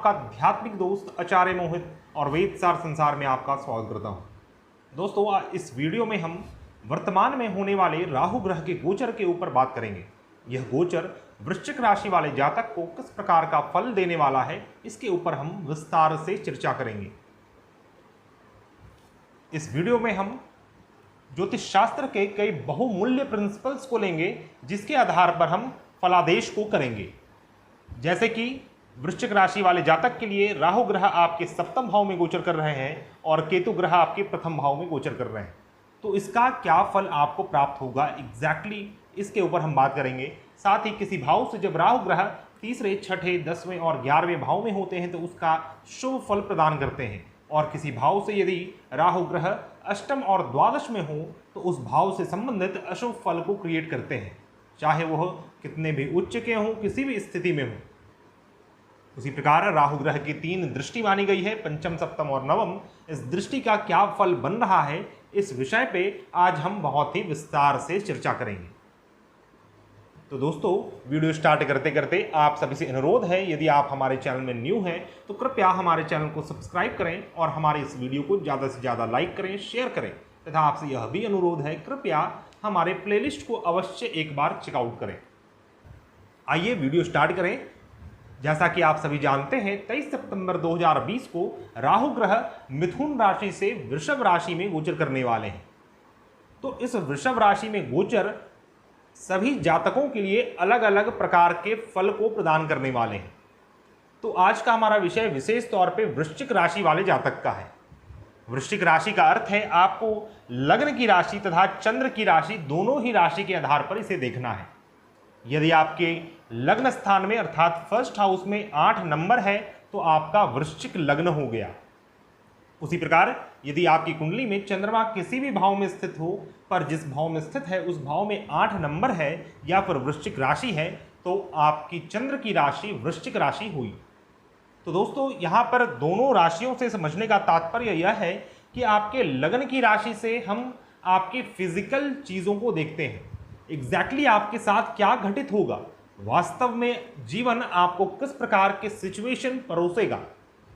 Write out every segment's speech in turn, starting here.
आपका आध्यात्मिक दोस्त आचार्य मोहित और वेदसार संसार में आपका स्वागत करता हूं। दोस्तों, इस वीडियो में हम वर्तमान में होने वाले राहु ग्रह के गोचर के ऊपर बात करेंगे। यह गोचर वृश्चिक राशि वाले जातक को किस प्रकार का फल देने वाला है, इसके ऊपर हम विस्तार से चर्चा करेंगे। इस वीडियो में हम ज्योतिष शास्त्र के कई बहुमूल्य प्रिंसिपल्स को लेंगे, जिसके आधार पर हम फलादेश को करेंगे। जैसे कि वृश्चिक राशि वाले जातक के लिए राहु ग्रह आपके सप्तम भाव में गोचर कर रहे हैं और केतु ग्रह आपके प्रथम भाव में गोचर कर रहे हैं, तो इसका क्या फल आपको प्राप्त होगा एग्जैक्टली इसके ऊपर हम बात करेंगे। साथ ही किसी भाव से जब राहु ग्रह तीसरे, छठे, 10वें और 11वें भाव में होते हैं तो उसका शुभ फल प्रदान करते हैं, और किसी भाव से यदि राहु ग्रह अष्टम और द्वादश में हो तो उस भाव से संबंधित अशुभ फल को क्रिएट करते हैं, चाहे वह कितने भी उच्च के हों, किसी भी स्थिति में हो। उसी प्रकार राहु ग्रह की 3 दृष्टि मानी गई है, पंचम, सप्तम और नवम। इस दृष्टि का क्या फल बन रहा है, इस विषय पे आज हम बहुत ही विस्तार से चर्चा करेंगे। तो दोस्तों, वीडियो स्टार्ट करते करते आप सभी से अनुरोध है, यदि आप हमारे चैनल में न्यू हैं तो कृपया हमारे चैनल को सब्सक्राइब करें और हमारे इस वीडियो को ज़्यादा से ज़्यादा लाइक करें, शेयर करें, तथा आपसे यह भी अनुरोध है कृपया हमारे प्लेलिस्ट को अवश्य एक बार चेकआउट करें। आइए वीडियो स्टार्ट करें। जैसा कि आप सभी जानते हैं, 23 सितंबर 2020 को राहु ग्रह मिथुन राशि से वृषभ राशि में गोचर करने वाले हैं। तो इस वृषभ राशि में गोचर सभी जातकों के लिए अलग अलग प्रकार के फल को प्रदान करने वाले हैं। तो आज का हमारा विषय विशेष तौर पे वृश्चिक राशि वाले जातक का है। वृश्चिक राशि का अर्थ है आपको लग्न की राशि तथा चंद्र की राशि, दोनों ही राशि के आधार पर इसे देखना है। यदि आपके लग्न स्थान में अर्थात फर्स्ट हाउस में 8 नंबर है तो आपका वृश्चिक लग्न हो गया। उसी प्रकार यदि आपकी कुंडली में चंद्रमा किसी भी भाव में स्थित हो, पर जिस भाव में स्थित है उस भाव में 8 नंबर है या फिर वृश्चिक राशि है, तो आपकी चंद्र की राशि वृश्चिक राशि हुई। तो दोस्तों, यहाँ पर दोनों राशियों से समझने का तात्पर्य यह है कि आपके लग्न की राशि से हम आपकी फिजिकल चीज़ों को देखते हैं, एग्जैक्टली आपके साथ क्या घटित होगा, वास्तव में जीवन आपको किस प्रकार के सिचुएशन परोसेगा,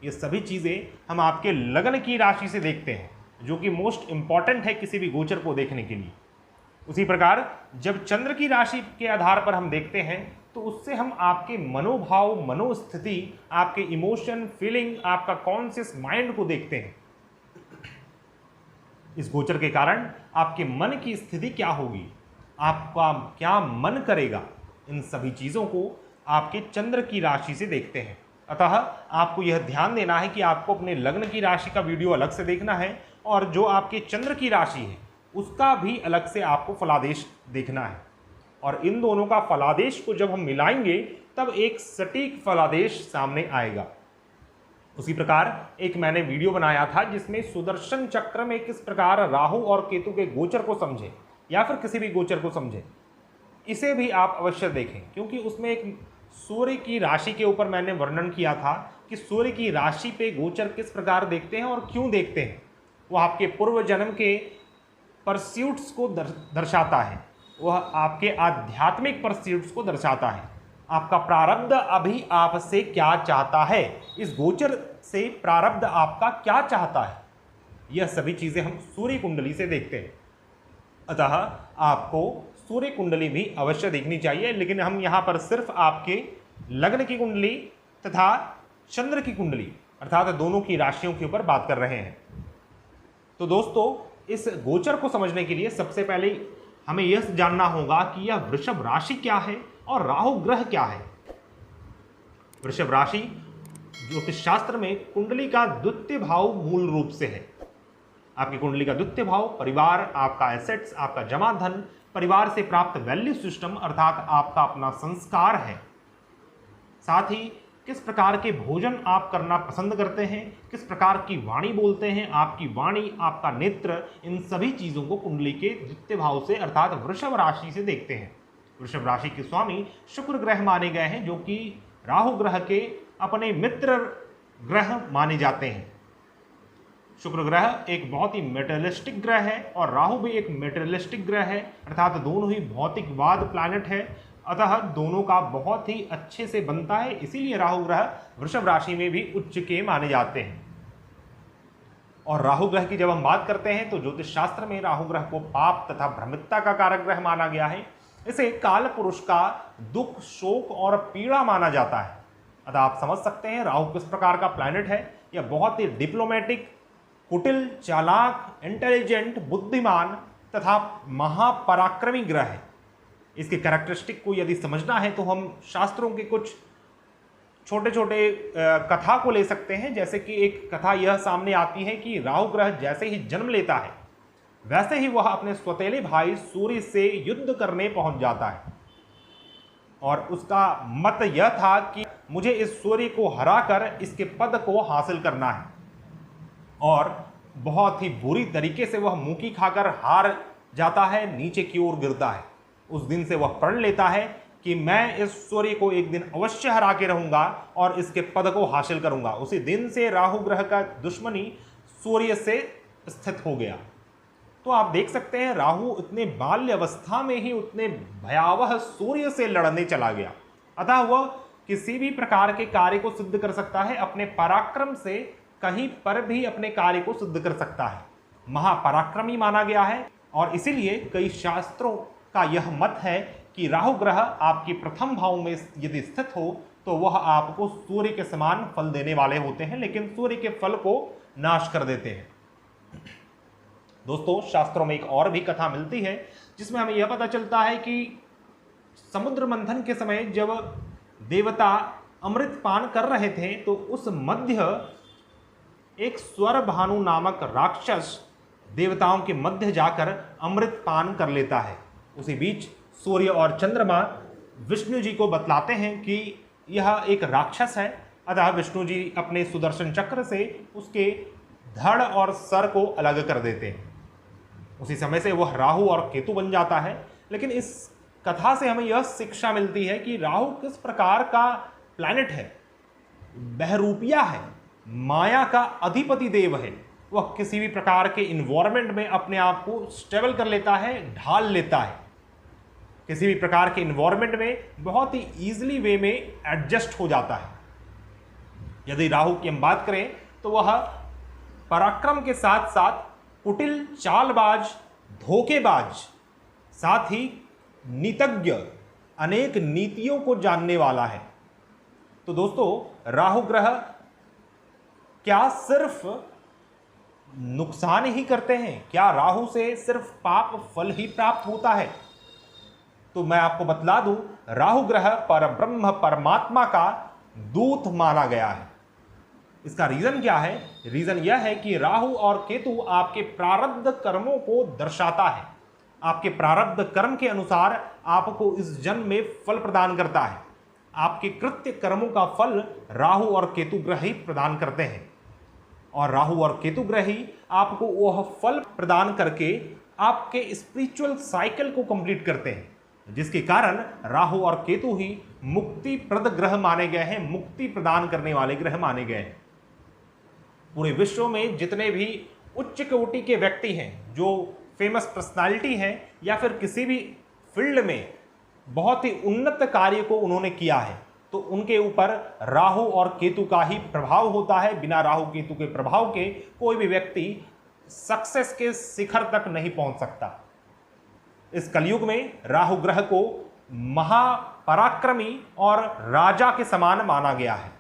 ये सभी चीज़ें हम आपके लग्न की राशि से देखते हैं, जो कि मोस्ट इंपॉर्टेंट है किसी भी गोचर को देखने के लिए। उसी प्रकार जब चंद्र की राशि के आधार पर हम देखते हैं तो उससे हम आपके मनोभाव, मनोस्थिति, आपके इमोशन, फीलिंग, आपका कॉन्शियस माइंड को देखते हैं। इस गोचर के कारण आपके मन की स्थिति क्या होगी, आपका क्या मन करेगा, इन सभी चीज़ों को आपके चंद्र की राशि से देखते हैं। अतः आपको यह ध्यान देना है कि आपको अपने लग्न की राशि का वीडियो अलग से देखना है और जो आपके चंद्र की राशि है उसका भी अलग से आपको फलादेश देखना है, और इन दोनों का फलादेश को जब हम मिलाएंगे तब एक सटीक फलादेश सामने आएगा। उसी प्रकार एक मैंने वीडियो बनाया था जिसमें सुदर्शन चक्र में किस प्रकार राहु और केतु के गोचर को समझे या फिर किसी भी गोचर को समझे, इसे भी आप अवश्य देखें, क्योंकि उसमें एक सूर्य की राशि के ऊपर मैंने वर्णन किया था कि सूर्य की राशि पे गोचर किस प्रकार देखते हैं और क्यों देखते हैं। वह आपके पूर्व जन्म के परस्यूट्स को दर्शाता है, वह आपके आध्यात्मिक परस्यूट्स को दर्शाता है। आपका प्रारब्ध अभी आपसे क्या चाहता है, इस गोचर से प्रारब्ध आपका क्या चाहता है, यह सभी चीज़ें हम सूर्य कुंडली से देखते हैं। अतः आपको सूर्य कुंडली भी अवश्य देखनी चाहिए, लेकिन हम यहाँ पर सिर्फ आपके लग्न की कुंडली तथा चंद्र की कुंडली अर्थात दोनों की राशियों के ऊपर बात कर रहे हैं। तो दोस्तों, इस गोचर को समझने के लिए सबसे पहले हमें यह जानना होगा कि यह वृषभ राशि क्या है और राहु ग्रह क्या है। वृषभ राशि ज्योतिष शास्त्र में कुंडली का द्वितीय भाव मूल रूप से है। आपकी कुंडली का द्वितीय भाव परिवार, आपका एसेट्स, आपका जमा धन, परिवार से प्राप्त वैल्यू सिस्टम अर्थात आपका अपना संस्कार है। साथ ही किस प्रकार के भोजन आप करना पसंद करते हैं, किस प्रकार की वाणी बोलते हैं, आपकी वाणी, आपका नेत्र, इन सभी चीज़ों को कुंडली के द्वितीय भाव से अर्थात वृषभ राशि से देखते हैं। वृषभ राशि के स्वामी शुक्र ग्रह माने गए हैं, जो कि राहु ग्रह के अपने मित्र ग्रह माने जाते हैं। शुक्र ग्रह एक बहुत ही मेटेरियलिस्टिक ग्रह है और राहु भी एक मेटेरियलिस्टिक ग्रह है, अर्थात दोनों ही भौतिकवाद प्लैनेट है। अतः दोनों का बहुत ही अच्छे से बनता है, इसीलिए राहु ग्रह वृषभ राशि में भी उच्च के माने जाते हैं। और राहु ग्रह की जब हम बात करते हैं तो ज्योतिष शास्त्र में राहु ग्रह को पाप तथा भ्रमितता का कारक ग्रह माना गया है। इसे काल पुरुष का दुख, शोक और पीड़ा माना जाता है। अतः आप समझ सकते हैं राहु किस प्रकार का प्लैनेट है। यह बहुत ही डिप्लोमेटिक, कुटिल, चालाक, इंटेलिजेंट, बुद्धिमान तथा महापराक्रमी ग्रह है। इसके कैरेक्टरिस्टिक को यदि समझना है तो हम शास्त्रों के कुछ छोटे छोटे कथा को ले सकते हैं। जैसे कि एक कथा यह सामने आती है कि राहु ग्रह जैसे ही जन्म लेता है वैसे ही वह अपने सौतेले भाई सूर्य से युद्ध करने पहुंच जाता है, और उसका मत यह था कि मुझे इस सूर्य को हराकर इसके पद को हासिल करना है। और बहुत ही बुरी तरीके से वह मुंह खाकर हार जाता है, नीचे की ओर गिरता है। उस दिन से वह प्रण लेता है कि मैं इस सूर्य को एक दिन अवश्य हरा के रहूंगा और इसके पद को हासिल करूंगा। उसी दिन से राहु ग्रह का दुश्मनी सूर्य से स्थित हो गया। तो आप देख सकते हैं राहु इतने बाल्य अवस्था में ही उतने भयावह सूर्य से लड़ने चला गया। अतः वह किसी भी प्रकार के कार्य को सिद्ध कर सकता है, अपने पराक्रम से कहीं पर भी अपने कार्य को सिद्ध कर सकता है। महापराक्रमी माना गया है, और इसीलिए कई शास्त्रों का यह मत है कि राहु ग्रह आपकी प्रथम भाव में यदि स्थित हो तो वह आपको सूर्य के समान फल देने वाले होते हैं, लेकिन सूर्य के फल को नाश कर देते हैं। दोस्तों, शास्त्रों में एक और भी कथा मिलती है जिसमें हमें यह पता चलता है कि समुद्र मंथन के समय जब देवता अमृत पान कर रहे थे तो उस मध्य एक स्वर भानु नामक राक्षस देवताओं के मध्य जाकर अमृत पान कर लेता है। उसी बीच सूर्य और चंद्रमा विष्णु जी को बतलाते हैं कि यह एक राक्षस है। अतः विष्णु जी अपने सुदर्शन चक्र से उसके धड़ और सर को अलग कर देते हैं। उसी समय से वह राहु और केतु बन जाता है। लेकिन इस कथा से हमें यह शिक्षा मिलती है कि राहु किस प्रकार का प्लैनेट है, बहरूपिया है, माया का अधिपति देव है। वह किसी भी प्रकार के इन्वायरमेंट में अपने आप को स्टेबल कर लेता है, ढाल लेता है। किसी भी प्रकार के इन्वायरमेंट में बहुत ही ईजिली वे में एडजस्ट हो जाता है। यदि राहु की हम बात करें तो वह पराक्रम के साथ साथ कुटिल, चालबाज, धोखेबाज, साथ ही नीतज्ञ, अनेक नीतियों को जानने वाला है। तो दोस्तों, राहु ग्रह क्या सिर्फ नुकसान ही करते हैं? क्या राहु से सिर्फ पाप फल ही प्राप्त होता है? तो मैं आपको बतला दूं, राहु ग्रह परब्रह्म परमात्मा का दूत माना गया है। इसका रीजन क्या है? रीजन यह है कि राहु और केतु आपके प्रारब्ध कर्मों को दर्शाता है। आपके प्रारब्ध कर्म के अनुसार आपको इस जन्म में फल प्रदान करता है। आपके कृत्य कर्मों का फल राहु और केतु ग्रह ही प्रदान करते हैं, और राहु और केतु ग्रह ही आपको वह फल प्रदान करके आपके स्पिरिचुअल साइकिल को कंप्लीट करते हैं, जिसके कारण राहु और केतु ही मुक्ति प्रद ग्रह माने गए हैं, मुक्ति प्रदान करने वाले ग्रह माने गए हैं। पूरे विश्व में जितने भी उच्च कोटि के व्यक्ति हैं, जो फेमस पर्सनालिटी हैं या फिर किसी भी फील्ड में बहुत ही उन्नत कार्य को उन्होंने किया है, तो उनके ऊपर राहु और केतु का ही प्रभाव होता है। बिना राहु केतु के प्रभाव के कोई भी व्यक्ति सक्सेस के शिखर तक नहीं पहुंच सकता। इस कलयुग में राहु ग्रह को महापराक्रमी और राजा के समान माना गया है।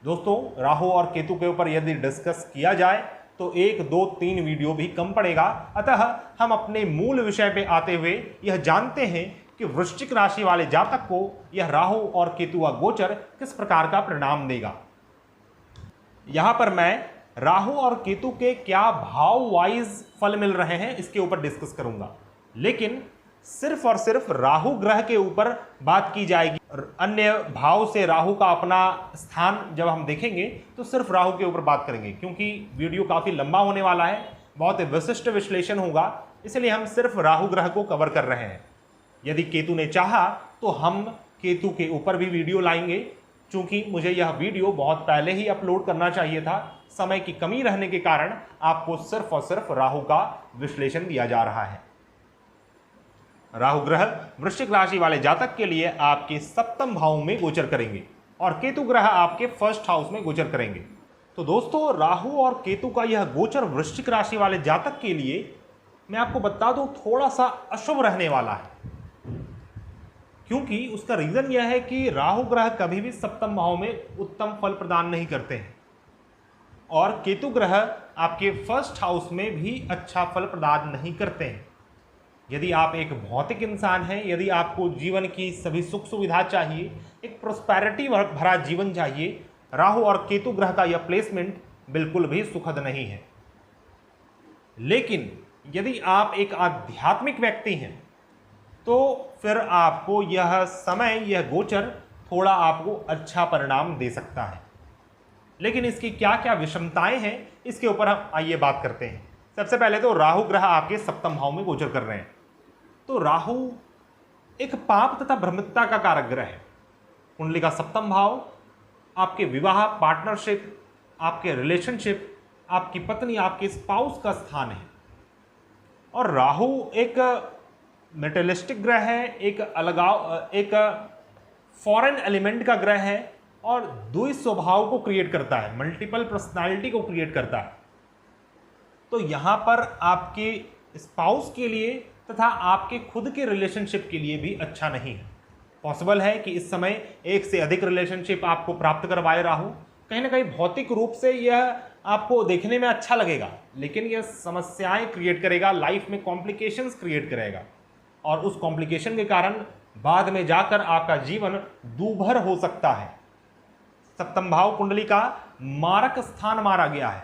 दोस्तों, राहु और केतु के ऊपर यदि डिस्कस किया जाए तो 1, 2, 3 वीडियो भी कम पड़ेगा। अतः हम अपने मूल विषय पे आते हुए यह जानते हैं कि वृश्चिक राशि वाले जातक को यह राहु और केतु का गोचर किस प्रकार का परिणाम देगा। यहां पर मैं राहु और केतु के क्या भाव वाइज फल मिल रहे हैं इसके ऊपर डिस्कस करूंगा, लेकिन सिर्फ और सिर्फ राहु ग्रह के ऊपर बात की जाएगी। अन्य भाव से राहु का अपना स्थान जब हम देखेंगे तो सिर्फ राहु के ऊपर बात करेंगे, क्योंकि वीडियो काफ़ी लंबा होने वाला है, बहुत विशिष्ट विश्लेषण होगा, इसलिए हम सिर्फ राहु ग्रह को कवर कर रहे हैं। यदि केतु ने चाहा तो हम केतु के ऊपर भी वीडियो लाएंगे, चूंकि मुझे यह वीडियो बहुत पहले ही अपलोड करना चाहिए था। समय की कमी रहने के कारण आपको सिर्फ और सिर्फ राहु का विश्लेषण दिया जा रहा है। राहु ग्रह वृश्चिक राशि वाले जातक के लिए आपके सप्तम भाव में गोचर करेंगे और केतु ग्रह आपके फर्स्ट हाउस में गोचर करेंगे। तो दोस्तों, राहु और केतु का यह गोचर वृश्चिक राशि वाले जातक के लिए मैं आपको बता दूं थोड़ा सा अशुभ रहने वाला है, क्योंकि उसका रीजन यह है कि राहु ग्रह कभी भी सप्तम भाव में उत्तम फल प्रदान नहीं करते हैं और केतु ग्रह आपके फर्स्ट हाउस में भी अच्छा फल प्रदान नहीं करते हैं। यदि आप एक भौतिक इंसान हैं, यदि आपको जीवन की सभी सुख सुविधा चाहिए, एक प्रोस्पेरिटी भरा जीवन चाहिए, राहु और केतु ग्रह का यह प्लेसमेंट बिल्कुल भी सुखद नहीं है। लेकिन यदि आप एक आध्यात्मिक व्यक्ति हैं तो फिर आपको यह समय, यह गोचर थोड़ा आपको अच्छा परिणाम दे सकता है। लेकिन इसकी क्या क्या विषमताएं हैं, इसके ऊपर हम आइए बात करते हैं। सबसे पहले तो राहु ग्रह आपके सप्तम भाव में गोचर कर रहे हैं। तो राहु एक पाप तथा भ्रमितता का कारक ग्रह है। कुंडली का सप्तम भाव आपके विवाह, पार्टनरशिप, आपके रिलेशनशिप, आपकी पत्नी, आपके स्पाउस का स्थान है। और राहु एक मेटेलिस्टिक ग्रह है, एक अलगाव, एक फॉरेन एलिमेंट का ग्रह है और द्वैत स्वभाव को क्रिएट करता है, मल्टीपल पर्सनालिटी को क्रिएट करता है। तो यहां पर आपके स्पाउस के लिए तथा आपके खुद के रिलेशनशिप के लिए भी अच्छा नहीं है। पॉसिबल है कि इस समय एक से अधिक रिलेशनशिप आपको प्राप्त करवाए राहु। कहीं ना कहीं भौतिक रूप से यह आपको देखने में अच्छा लगेगा, लेकिन यह समस्याएं क्रिएट करेगा, लाइफ में कॉम्प्लिकेशंस क्रिएट करेगा और उस कॉम्प्लिकेशन के कारण बाद में जाकर आपका जीवन दूभर हो सकता है। सप्तम भाव कुंडली का मारक स्थान माना गया है।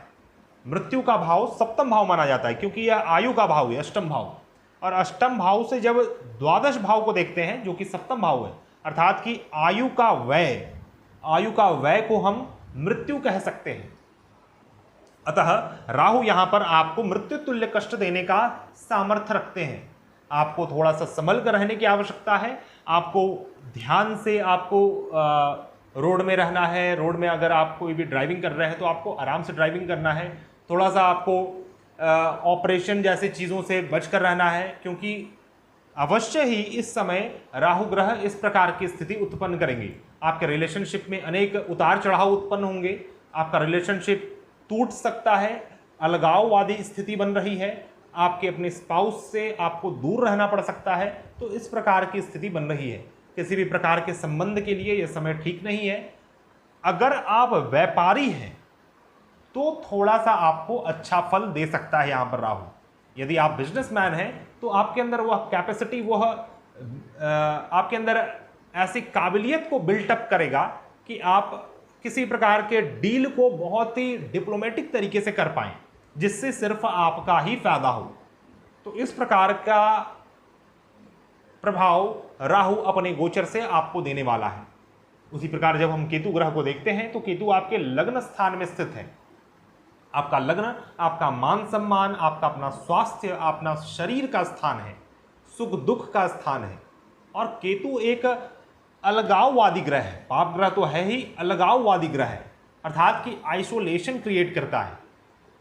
मृत्यु का भाव सप्तम भाव माना जाता है क्योंकि यह आयु का भाव है, अष्टम भाव। और अष्टम भाव से जब द्वादश भाव को देखते हैं जो कि सप्तम भाव है, अर्थात कि आयु का व्यय को हम मृत्यु कह सकते हैं। अतः राहु यहां पर आपको मृत्यु तुल्य कष्ट देने का सामर्थ्य रखते हैं। आपको थोड़ा सा संभल कर रहने की आवश्यकता है। आपको ध्यान से रोड में रहना है। रोड में अगर आप कोई भी ड्राइविंग कर रहे हैं तो आपको आराम से ड्राइविंग करना है। थोड़ा सा आपको ऑपरेशन जैसे चीज़ों से बच कर रहना है, क्योंकि अवश्य ही इस समय राहु ग्रह इस प्रकार की स्थिति उत्पन्न करेंगे। आपके रिलेशनशिप में अनेक उतार चढ़ाव उत्पन्न होंगे। आपका रिलेशनशिप टूट सकता है, अलगाववादी स्थिति बन रही है, आपके अपने स्पाउस से आपको दूर रहना पड़ सकता है। तो इस प्रकार की स्थिति बन रही है। किसी भी प्रकार के संबंध के लिए यह समय ठीक नहीं है। अगर आप व्यापारी हैं तो थोड़ा सा आपको अच्छा फल दे सकता है यहाँ पर राहु। यदि आप बिजनेसमैन हैं तो आपके अंदर वह कैपेसिटी, वह आपके अंदर ऐसी काबिलियत को बिल्टअप करेगा कि आप किसी प्रकार के डील को बहुत ही डिप्लोमेटिक तरीके से कर पाएं, जिससे सिर्फ आपका ही फायदा हो। तो इस प्रकार का प्रभाव राहु अपने गोचर से आपको देने वाला है। उसी प्रकार जब हम केतु ग्रह को देखते हैं तो केतु आपके लग्न स्थान में स्थित है। आपका लग्न आपका मान सम्मान, आपका अपना स्वास्थ्य, अपना शरीर का स्थान है, सुख दुख का स्थान है। और केतु एक अलगाववादी ग्रह है। पाप ग्रह तो है ही, अलगाववादी ग्रह है, अर्थात कि आइसोलेशन क्रिएट करता है।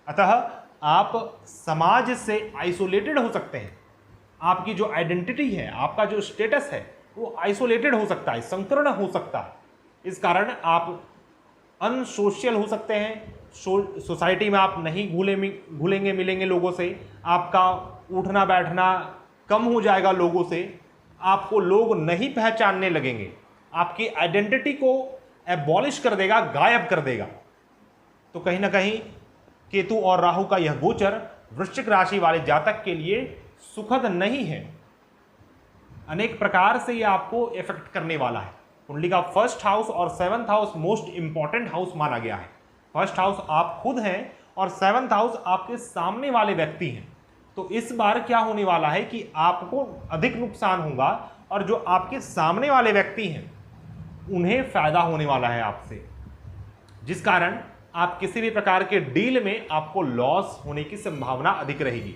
अतः आप समाज से आइसोलेटेड हो सकते हैं। आपकी जो आइडेंटिटी है, आपका जो स्टेटस है, वो आइसोलेटेड हो सकता है, संकीर्ण हो सकता है। इस कारण आप अनसोशल हो सकते हैं। सोसाइटी में आप नहीं घुलेंगे मिलेंगे लोगों से। आपका उठना बैठना कम हो जाएगा लोगों से। आपको लोग नहीं पहचानने लगेंगे। आपकी आइडेंटिटी को एबॉलिश कर देगा, गायब कर देगा। तो कहीं ना कहीं केतु और राहु का यह गोचर वृश्चिक राशि वाले जातक के लिए सुखद नहीं है। अनेक प्रकार से यह आपको इफेक्ट करने वाला है। कुंडली का फर्स्ट हाउस और seventh house most important house माना गया है। फर्स्ट हाउस आप खुद हैं और सेवंथ हाउस आपके सामने वाले व्यक्ति हैं। तो इस बार क्या होने वाला है कि आपको अधिक नुकसान होगा और जो आपके सामने वाले व्यक्ति हैं उन्हें फायदा होने वाला है आपसे, जिस कारण आप किसी भी प्रकार के डील में आपको लॉस होने की संभावना अधिक रहेगी।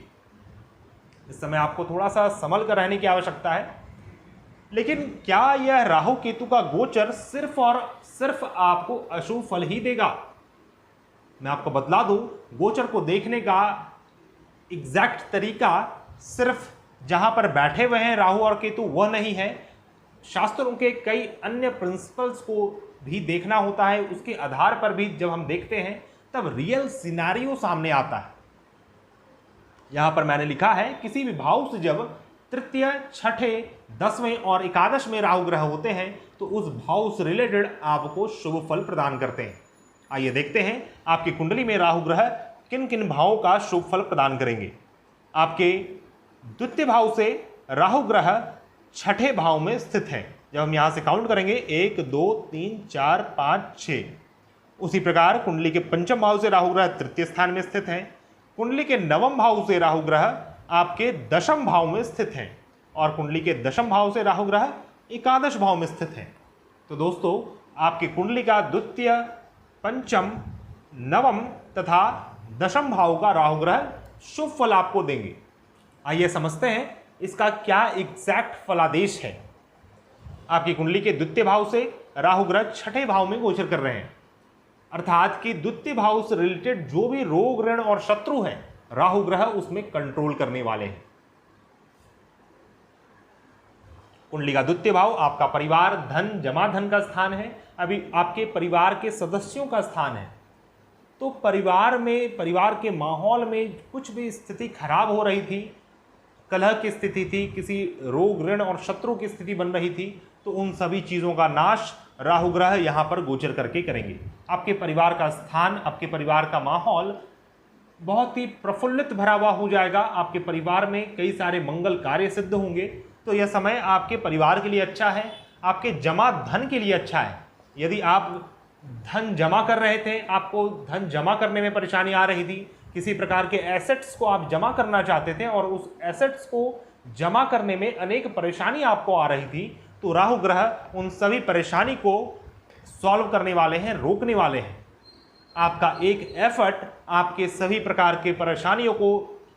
इस समय आपको थोड़ा सा संभल कर रहने की आवश्यकता है। लेकिन क्या यह राहु केतु का गोचर सिर्फ और सिर्फ आपको अशुभ फल ही देगा? मैं आपको बतला दूं, गोचर को देखने का एग्जैक्ट तरीका सिर्फ जहां पर बैठे हुए हैं राहु और केतु वह नहीं है। शास्त्रों के कई अन्य प्रिंसिपल्स को भी देखना होता है, उसके आधार पर भी जब हम देखते हैं तब रियल सिनारियो सामने आता है। यहां पर मैंने लिखा है किसी भी भाव से जब तृतीय, छठे, 10वें और एकादश में राहु ग्रह होते हैं तो उस भाव से रिलेटेड आपको शुभ फल प्रदान करते हैं। आइए देखते हैं आपकी कुंडली में राहु ग्रह किन किन भावों का शुभ फल प्रदान करेंगे। आपके द्वितीय भाव से राहु ग्रह छठे भाव में स्थित है। जब हम यहां से काउंट करेंगे 1 2 3 4 5 6। उसी प्रकार कुंडली के पंचम भाव से राहु ग्रह तृतीय स्थान में स्थित है। कुंडली के नवम भाव से राहु ग्रह आपके दशम भाव में स्थित है और कुंडली के दशम भाव से राहु ग्रह एकादश भाव में स्थित है। तो दोस्तों आपकी कुंडली का द्वितीय, पंचम, नवम तथा दशम भाव का राहु ग्रह शुभ फल आपको देंगे। आइए समझते हैं इसका क्या एग्जैक्ट फलादेश है। आपकी कुंडली के द्वितीय भाव से राहु ग्रह छठे भाव में गोचर कर रहे हैं, अर्थात कि द्वितीय भाव से रिलेटेड जो भी रोग, ऋण और शत्रु है राहु ग्रह उसमें कंट्रोल करने वाले हैं। कुंडली का द्वितीय भाव आपका परिवार, धन, जमा धन का स्थान है। अभी आपके परिवार के सदस्यों का स्थान है। तो परिवार में, परिवार के माहौल में कुछ भी स्थिति खराब हो रही थी, कलह की स्थिति थी, किसी रोग, ऋण और शत्रु की स्थिति बन रही थी, तो उन सभी चीज़ों का नाश राहु ग्रह यहाँ पर गोचर करके करेंगे। आपके परिवार का स्थान, आपके परिवार का माहौल बहुत ही प्रफुल्लित भरा हुआ हो जाएगा। आपके परिवार में कई सारे मंगल कार्य सिद्ध होंगे। तो यह समय आपके परिवार के लिए अच्छा है, आपके जमा धन के लिए अच्छा है। यदि आप धन जमा कर रहे थे, आपको धन जमा करने में परेशानी आ रही थी, किसी प्रकार के एसेट्स को आप जमा करना चाहते थे और उस एसेट्स को जमा करने में अनेक परेशानी आपको आ रही थी, तो राहु ग्रह उन सभी परेशानी को सॉल्व करने वाले हैं, रोकने वाले हैं। आपका एक एफर्ट आपके सभी प्रकार के परेशानियों को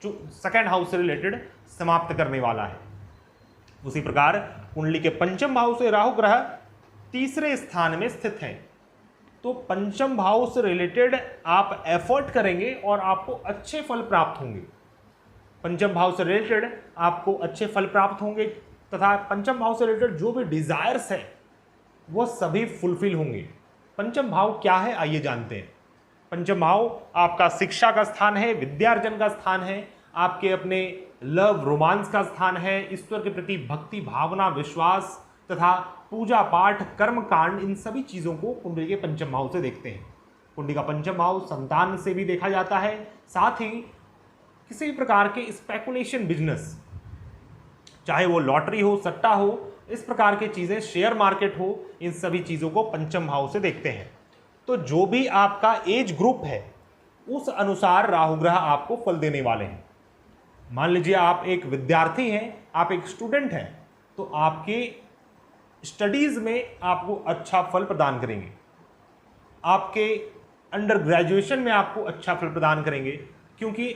सेकंड हाउस से रिलेटेड समाप्त करने वाला है। उसी प्रकार कुंडली के पंचम भाव से राहु ग्रह तीसरे स्थान में स्थित है। तो पंचम भाव से रिलेटेड आप एफर्ट करेंगे और आपको अच्छे फल प्राप्त होंगे। पंचम भाव से रिलेटेड आपको अच्छे फल प्राप्त होंगे तथा पंचम भाव से रिलेटेड जो भी डिजायर्स है वो सभी फुलफिल होंगे। पंचम भाव क्या है आइए जानते हैं। पंचम भाव आपका शिक्षा का स्थान है, विद्यार्जन का स्थान है, आपके अपने लव रोमांस का स्थान है, ईश्वर के प्रति भक्ति भावना, विश्वास तथा पूजा पाठ, कर्म कांड, इन सभी चीज़ों को कुंडली के पंचम भाव से देखते हैं। कुंडली का पंचम भाव संतान से भी देखा जाता है, साथ ही किसी भी प्रकार के स्पेकुलेशन बिजनेस, चाहे वो लॉटरी हो, सट्टा हो, इस प्रकार की चीज़ें, शेयर मार्केट हो, इन सभी चीज़ों को पंचम भाव से देखते हैं। तो जो भी आपका एज ग्रुप है उस अनुसार राहु ग्रह आपको फल देने वाले हैं। मान लीजिए आप एक विद्यार्थी हैं, आप एक स्टूडेंट हैं, तो आपके स्टडीज में आपको अच्छा फल प्रदान करेंगे। आपके अंडर ग्रेजुएशन में आपको अच्छा फल प्रदान करेंगे, क्योंकि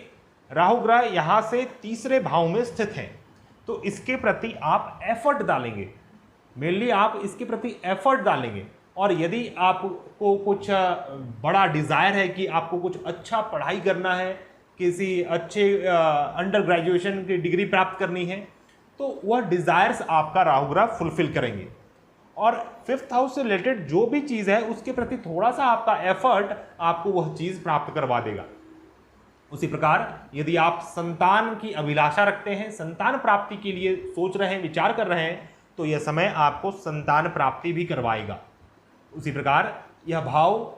राहु ग्रह यहाँ से तीसरे भाव में स्थित है। तो इसके प्रति आप एफर्ट डालेंगे, मेनली आप इसके प्रति एफर्ट डालेंगे। और यदि आपको कुछ बड़ा डिज़ायर है कि आपको कुछ अच्छा पढ़ाई करना है, किसी अच्छे अंडर ग्रेजुएशन की डिग्री प्राप्त करनी है, तो वह डिज़ायर्स आपका राहु ग्रह फुलफिल करेंगे। और फिफ्थ हाउस से रिलेटेड जो भी चीज़ है उसके प्रति थोड़ा सा आपका एफर्ट आपको वह चीज़ प्राप्त करवा देगा। उसी प्रकार यदि आप संतान की अभिलाषा रखते हैं, संतान प्राप्ति के लिए सोच रहे हैं, विचार कर रहे हैं, तो यह समय आपको संतान प्राप्ति भी करवाएगा। उसी प्रकार यह भाव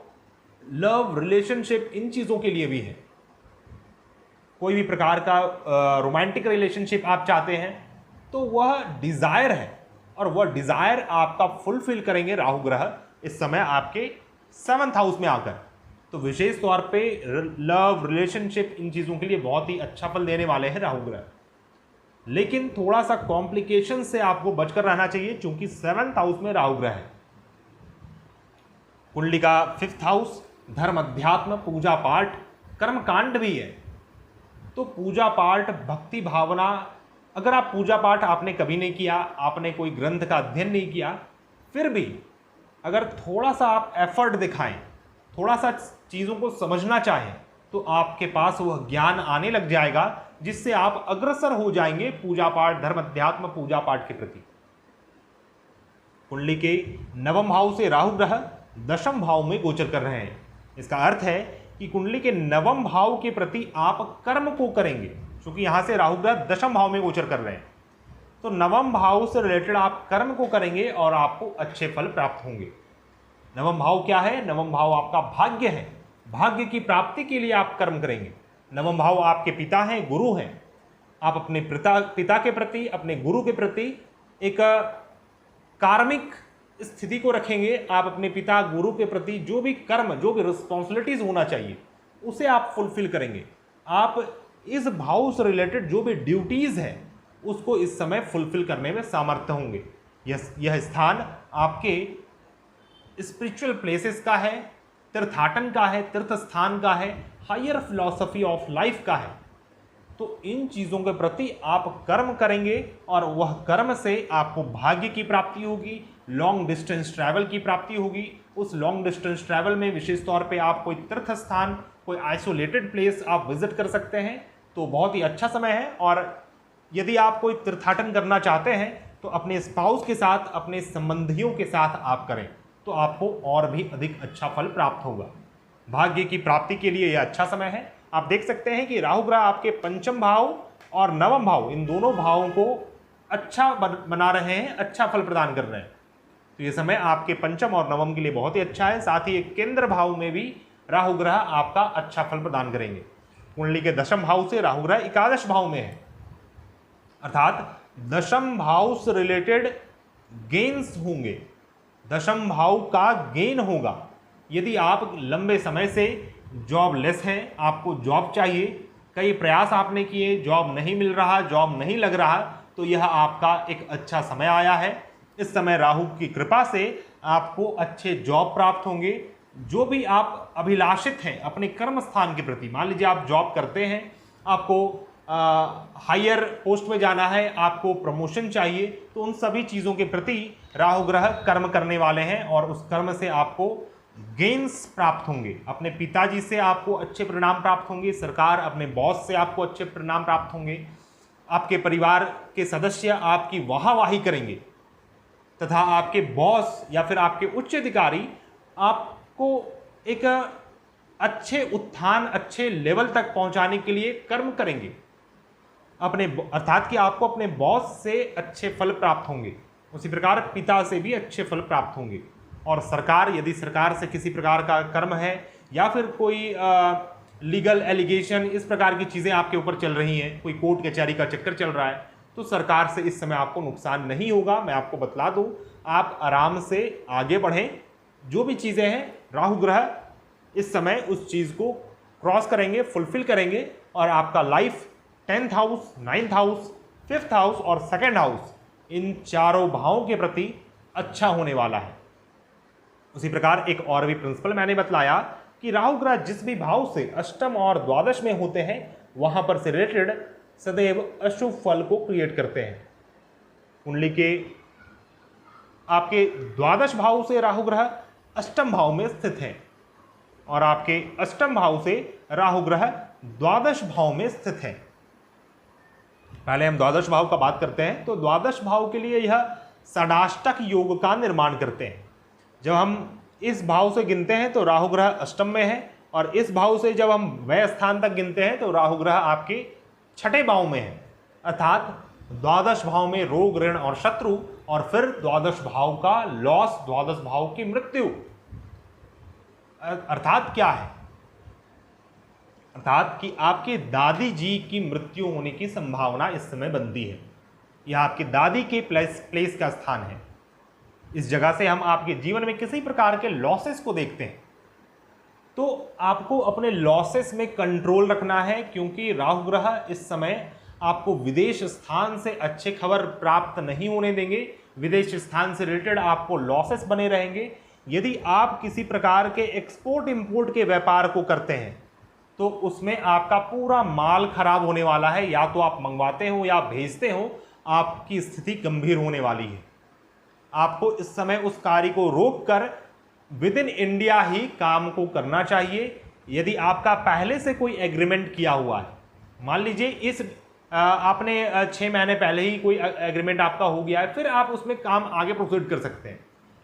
लव, रिलेशनशिप, इन चीज़ों के लिए भी है। कोई भी प्रकार का रोमांटिक रिलेशनशिप आप चाहते हैं तो वह डिज़ायर है और वह डिज़ायर आपका फुलफिल करेंगे राहु ग्रह इस समय आपके 7th हाउस में आकर। तो विशेष तौर पे लव, रिलेशनशिप, इन चीज़ों के लिए बहुत ही अच्छा फल देने वाले हैं राहु ग्रह। लेकिन थोड़ा सा कॉम्प्लिकेशन से आपको बचकर रहना चाहिए, क्योंकि 7th हाउस में राहु ग्रह है। कुंडली का 5th हाउस धर्म, अध्यात्म, पूजा पाठ, कर्म कांड भी है। तो पूजा पाठ, भक्ति भावना, अगर आप पूजा पाठ आपने कभी नहीं किया, आपने कोई ग्रंथ का अध्ययन नहीं किया, फिर भी अगर थोड़ा सा आप एफर्ट दिखाएं, थोड़ा सा चीज़ों को समझना चाहें, तो आपके पास वह ज्ञान आने लग जाएगा जिससे आप अग्रसर हो जाएंगे पूजा पाठ, धर्म अध्यात्म पूजा पाठ के प्रति। कुंडली के नवम भाव से राहु ग्रह दशम भाव में गोचर कर रहे हैं। इसका अर्थ है कि कुंडली के नवम भाव के प्रति आप कर्म को करेंगे, क्योंकि यहां से राहु ग्रह दशम भाव में गोचर कर रहे हैं। तो नवम भाव से रिलेटेड आप कर्म को करेंगे और आपको अच्छे फल प्राप्त होंगे। नवम भाव क्या है? नवम भाव आपका भाग्य है। भाग्य की प्राप्ति के लिए आप कर्म करेंगे। नवम भाव आपके पिता हैं, गुरु हैं। आप अपने पिता के प्रति, अपने गुरु के प्रति एक कार्मिक स्थिति को रखेंगे। आप अपने पिता गुरु के प्रति जो भी कर्म, जो भी रिस्पॉन्सिबिलिटीज होना चाहिए उसे आप फुलफिल करेंगे। आप इस भाव से रिलेटेड जो भी ड्यूटीज है उसको इस समय फुलफिल करने में सामर्थ्य होंगे। यह स्थान आपके स्पिरिचुअल प्लेसेस का है, तीर्थाटन का है, तीर्थ स्थान का है, हायर फिलॉसफी ऑफ लाइफ का है। तो इन चीज़ों के प्रति आप कर्म करेंगे और वह कर्म से आपको भाग्य की प्राप्ति होगी, लॉन्ग डिस्टेंस ट्रैवल की प्राप्ति होगी। उस लॉन्ग डिस्टेंस ट्रैवल में विशेष तौर पे आप कोई तीर्थ स्थान, कोई आइसोलेटेड प्लेस आप विजिट कर सकते हैं, तो बहुत ही अच्छा समय है। और यदि आप कोई तीर्थाटन करना चाहते हैं तो अपने स्पाउस के साथ, अपने संबंधियों के साथ आप करें, तो आपको और भी अधिक अच्छा फल प्राप्त होगा। भाग्य की प्राप्ति के लिए यह अच्छा समय है। आप देख सकते हैं कि राहु ग्रह आपके पंचम भाव और नवम भाव, इन दोनों भावों को अच्छा बना रहे हैं, अच्छा फल प्रदान कर रहे हैं। तो ये समय आपके पंचम और नवम के लिए बहुत ही अच्छा है। साथ ही एक केंद्र भाव में भी राहु ग्रह आपका अच्छा फल प्रदान करेंगे। कुंडली के दशम भाव से राहु ग्रह एकादश भाव में है, अर्थात दशम भाव से रिलेटेड गेन्स होंगे, दशम भाव का गेन होगा। यदि आप लंबे समय से जॉबलेस हैं, आपको जॉब चाहिए, कई प्रयास आपने किए, जॉब नहीं मिल रहा, जॉब नहीं लग रहा, तो यह आपका एक अच्छा समय आया है। इस समय राहु की कृपा से आपको अच्छे जॉब प्राप्त होंगे। जो भी आप अभिलाषित हैं अपने कर्म स्थान के प्रति, मान लीजिए आप जॉब करते हैं, आपको हायर पोस्ट में जाना है, आपको प्रमोशन चाहिए, तो उन सभी चीज़ों के प्रति राहु ग्रह कर्म करने वाले हैं और उस कर्म से आपको गेन्स प्राप्त होंगे। अपने पिताजी से आपको अच्छे परिणाम प्राप्त होंगे, सरकार, अपने बॉस से आपको अच्छे परिणाम प्राप्त होंगे, आपके परिवार के सदस्य आपकी वाहवाही करेंगे तथा आपके बॉस या फिर आपके उच्च अधिकारी आपको एक अच्छे उत्थान, अच्छे लेवल तक पहुंचाने के लिए कर्म करेंगे। अर्थात कि आपको अपने बॉस से अच्छे फल प्राप्त होंगे, उसी प्रकार पिता से भी अच्छे फल प्राप्त होंगे। और सरकार, यदि सरकार से किसी प्रकार का कर्म है या फिर कोई लीगल एलिगेशन, इस प्रकार की चीज़ें आपके ऊपर चल रही हैं, कोई कोर्ट कचहरी का चक्कर चल रहा है, तो सरकार से इस समय आपको नुकसान नहीं होगा। मैं आपको बतला दूं, आप आराम से आगे बढ़ें। जो भी चीज़ें हैं, राहु ग्रह इस समय उस चीज़ को क्रॉस करेंगे, फुलफिल करेंगे और आपका life 10th house, 9th house, 5th house और 2nd हाउस, इन चारों भावों के प्रति अच्छा होने वाला है। उसी प्रकार एक और भी प्रिंसिपल मैंने बतलाया कि राहु ग्रह जिस भी भाव से अष्टम और द्वादश में होते हैं वहां पर से रिलेटेड सदैव अशुभ फल को क्रिएट करते हैं। कुंडली के आपके द्वादश भाव से राहु ग्रह अष्टम भाव में स्थित है और आपके अष्टम भाव से राहु ग्रह द्वादश भाव में स्थित है। पहले हम द्वादश भाव का बात करते हैं। तो द्वादश भाव के लिए यह षडाष्टक योग का निर्माण करते हैं। जब हम इस भाव से गिनते हैं तो राहु ग्रह अष्टम में है और इस भाव से जब हम वह स्थान तक गिनते हैं तो राहु ग्रह आपके छठे भाव में है, अर्थात द्वादश भाव में रोग, ऋण और शत्रु, और फिर द्वादश भाव का लॉस, द्वादश भाव की मृत्यु। अर्थात क्या है? अर्थात कि आपके दादी जी की मृत्यु होने की संभावना इस समय बनती है। यह आपकी दादी के प्लेस का स्थान है। इस जगह से हम आपके जीवन में किसी प्रकार के लॉसेस को देखते हैं, तो आपको अपने लॉसेस में कंट्रोल रखना है, क्योंकि राहु ग्रह इस समय आपको विदेश स्थान से अच्छे खबर प्राप्त नहीं होने देंगे। विदेश स्थान से रिलेटेड आपको लॉसेस बने रहेंगे। यदि आप किसी प्रकार के एक्सपोर्ट इंपोर्ट के व्यापार को करते हैं तो उसमें आपका पूरा माल खराब होने वाला है, या तो आप मंगवाते हो या भेजते हो, आपकी स्थिति गंभीर होने वाली है। आपको इस समय उस कार्य को रोककर विद इन इंडिया ही काम को करना चाहिए। यदि आपका पहले से कोई एग्रीमेंट किया हुआ है, मान लीजिए इस आपने 6 महीने पहले ही कोई एग्रीमेंट आपका हो गया है, फिर आप उसमें काम आगे प्रोसीड कर सकते हैं।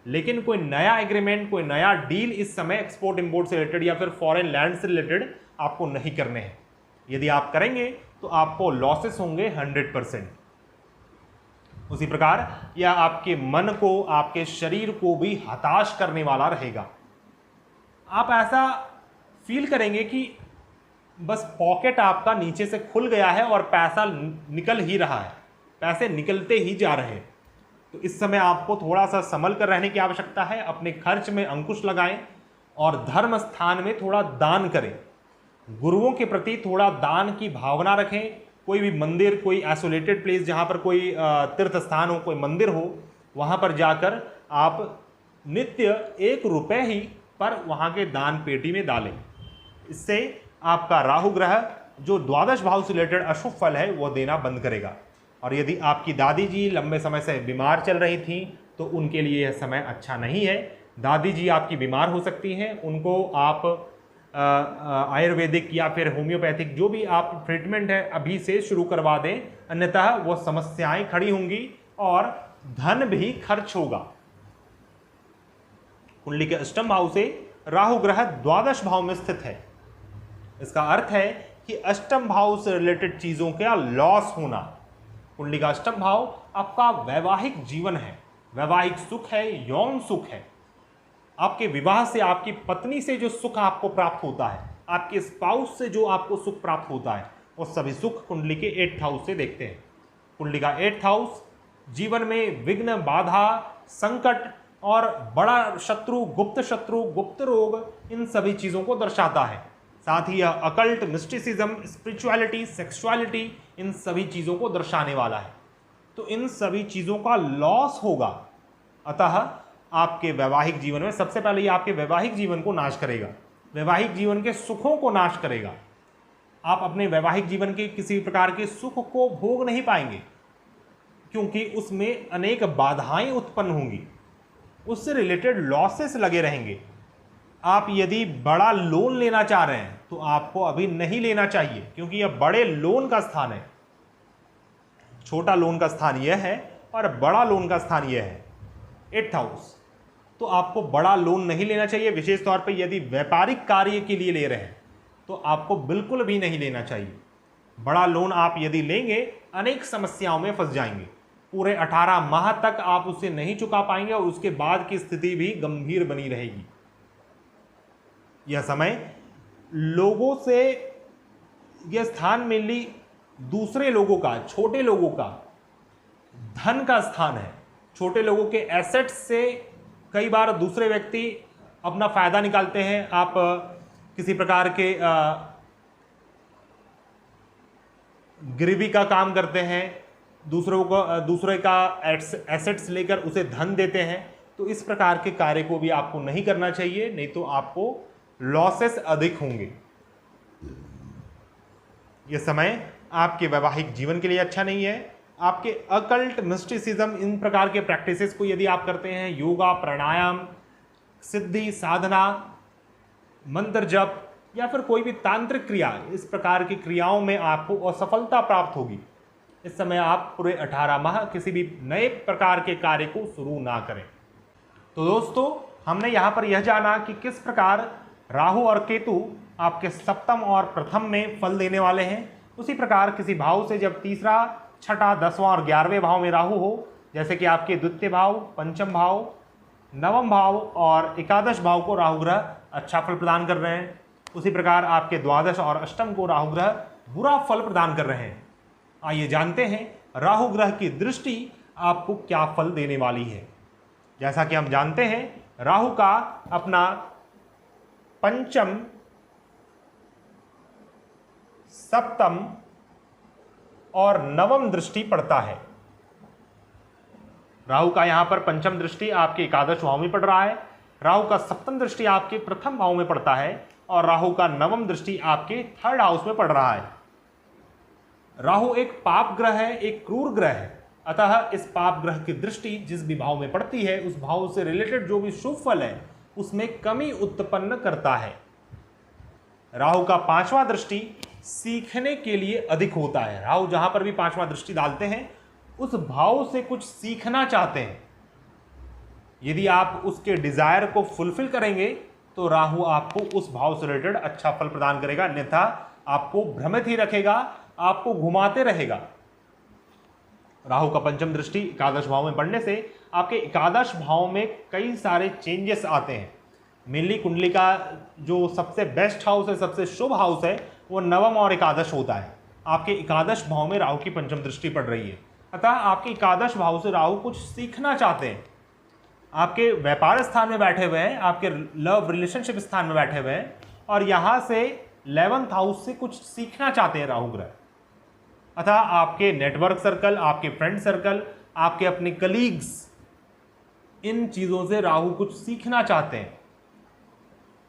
लेकिन कोई नया एग्रीमेंट, कोई नया डील इस समय एक्सपोर्ट इंपोर्ट से रिलेटेड या फिर फॉरेन लैंड से रिलेटेड आपको नहीं करने हैं। यदि आप करेंगे तो आपको लॉसेस होंगे 100%। उसी प्रकार यह आपके मन को, आपके शरीर को भी हताश करने वाला रहेगा। आप ऐसा फील करेंगे कि बस पॉकेट आपका नीचे से खुल गया है और पैसा निकल ही रहा है, पैसे निकलते ही जा रहे हैं। तो इस समय आपको थोड़ा सा संभल कर रहने की आवश्यकता है। अपने खर्च में अंकुश लगाएं और धर्म स्थान में थोड़ा दान करें। गुरुओं के प्रति थोड़ा दान की भावना रखें। कोई भी मंदिर, कोई आइसोलेटेड प्लेस जहाँ पर कोई तीर्थ स्थान हो, कोई मंदिर हो, वहाँ पर जाकर आप नित्य 1 रुपये ही पर वहाँ के दान पेटी में डालें। इससे आपका राहु ग्रह जो द्वादश भाव से रिलेटेड अशुभ फल है वो देना बंद करेगा। और यदि आपकी दादी जी लंबे समय से बीमार चल रही थी तो उनके लिए यह समय अच्छा नहीं है। दादी जी आपकी बीमार हो सकती हैं, उनको आप आयुर्वेदिक या फिर होम्योपैथिक जो भी आप ट्रीटमेंट है अभी से शुरू करवा दें, अन्यथा वो समस्याएं खड़ी होंगी और धन भी खर्च होगा। कुंडली के अष्टम भाव से राहु ग्रह द्वादश भाव में स्थित है। इसका अर्थ है कि अष्टम भाव से रिलेटेड चीजों का लॉस होना। कुंडली का अष्टम भाव आपका वैवाहिक जीवन है, वैवाहिक सुख है, यौन सुख है। आपके विवाह से, आपकी पत्नी से जो सुख आपको प्राप्त होता है, आपके स्पाउस से जो आपको सुख प्राप्त होता है, वो सभी सुख कुंडली के 8th हाउस से देखते हैं। कुंडली का 8th हाउस जीवन में विघ्न, बाधा, संकट और बड़ा शत्रु, गुप्त रोग, इन सभी चीजों को दर्शाता है। साथ ही यह अकल्ट, मिस्टिसिज्म, स्पिरिचुअलिटी, सेक्सुअलिटी, इन सभी चीजों को दर्शाने वाला है। तो इन सभी चीजों का लॉस होगा। अतः आपके वैवाहिक जीवन में सबसे पहले ये आपके वैवाहिक जीवन को नाश करेगा, वैवाहिक जीवन के सुखों को नाश करेगा। आप अपने वैवाहिक जीवन के किसी प्रकार के सुख को भोग नहीं पाएंगे, क्योंकि उसमें अनेक बाधाएं उत्पन्न होंगी, उससे रिलेटेड लॉसेस लगे रहेंगे। आप यदि बड़ा लोन लेना चाह रहे हैं तो आपको अभी नहीं लेना चाहिए, क्योंकि यह बड़े लोन का स्थान है। छोटा लोन का स्थान यह है और बड़ा लोन का स्थान यह है 8th हाउस। तो आपको बड़ा लोन नहीं लेना चाहिए। विशेष तौर पे यदि व्यापारिक कार्य के लिए ले रहे हैं तो आपको बिल्कुल भी नहीं लेना चाहिए। बड़ा लोन आप यदि लेंगे अनेक समस्याओं में फंस जाएंगे। पूरे 18 माह तक आप उसे नहीं चुका पाएंगे और उसके बाद की स्थिति भी गंभीर बनी रहेगी। यह समय लोगों से, यह स्थान मेनली दूसरे लोगों का, छोटे लोगों का धन का स्थान है। छोटे लोगों के एसेट्स से कई बार दूसरे व्यक्ति अपना फायदा निकालते हैं। आप किसी प्रकार के गिरवी का काम करते हैं, दूसरे का एसेट्स लेकर उसे धन देते हैं, तो इस प्रकार के कार्य को भी आपको नहीं करना चाहिए, नहीं तो आपको लॉसेस अधिक होंगे। यह समय आपके वैवाहिक जीवन के लिए अच्छा नहीं है। आपके अकल्ट, मिस्टिसिज्म, इन प्रकार के प्रैक्टिसेस को यदि आप करते हैं, योगा, प्राणायाम, सिद्धि, साधना, मंत्र जप या फिर कोई भी तांत्रिक क्रिया, इस प्रकार की क्रियाओं में आपको असफलता प्राप्त होगी। इस समय आप पूरे 18 माह किसी भी नए प्रकार के कार्य को शुरू ना करें। तो दोस्तों, हमने यहाँ पर यह जाना कि किस प्रकार राहु और केतु आपके सप्तम और प्रथम में फल देने वाले हैं। उसी प्रकार किसी भाव से जब तीसरा, छठा, 10वां और 11वें भाव में राहु हो, जैसे कि आपके द्वितीय भाव, पंचम भाव, नवम भाव और एकादश भाव को राहु ग्रह अच्छा फल प्रदान कर रहे हैं, उसी प्रकार आपके द्वादश और अष्टम को राहु ग्रह बुरा फल प्रदान कर रहे हैं। आइए जानते हैं राहु ग्रह की दृष्टि आपको क्या फल देने वाली है। जैसा कि हम जानते हैं, राहु का अपना पंचम, सप्तम और नवम दृष्टि पड़ता है। राहु का यहां पर पंचम दृष्टि आपके एकादश भाव में पड़ रहा है, राहु का सप्तम दृष्टि आपके प्रथम भाव में पड़ता है और राहु का नवम दृष्टि आपके 3rd हाउस में पड़ रहा है। राहु एक पाप ग्रह है, एक क्रूर ग्रह है। अतः इस पाप ग्रह की दृष्टि जिस भी भाव में पड़ती है, उस भाव से रिलेटेड जो भी शुभ फल है उसमें कमी उत्पन्न करता है। राहु का पांचवा दृष्टि सीखने के लिए अधिक होता है। राहु जहां पर भी पांचवा दृष्टि डालते हैं उस भाव से कुछ सीखना चाहते हैं। यदि आप उसके डिजायर को फुलफिल करेंगे तो राहु आपको उस भाव से रिलेटेड अच्छा फल प्रदान करेगा, अन्यथा आपको भ्रमित ही रखेगा, आपको घुमाते रहेगा। राहु का पंचम दृष्टि एकादश भाव में पड़ने से आपके एकादश भाव में कई सारे चेंजेस आते हैं। मेनली कुंडली का जो सबसे बेस्ट हाउस है, सबसे शुभ हाउस है, वो नवम और एकादश होता है। आपके एकादश भाव में राहु की पंचम दृष्टि पड़ रही है, अतः आपके एकादश भाव से राहु कुछ सीखना चाहते हैं। आपके व्यापार स्थान में बैठे हुए हैं, आपके लव रिलेशनशिप स्थान में बैठे हुए हैं, और यहाँ से 11th हाउस से कुछ सीखना चाहते हैं राहु ग्रह। अतः आपके नेटवर्क सर्कल, आपके फ्रेंड सर्कल, आपके अपने कलीग्स, इन चीज़ों से राहु कुछ सीखना चाहते हैं।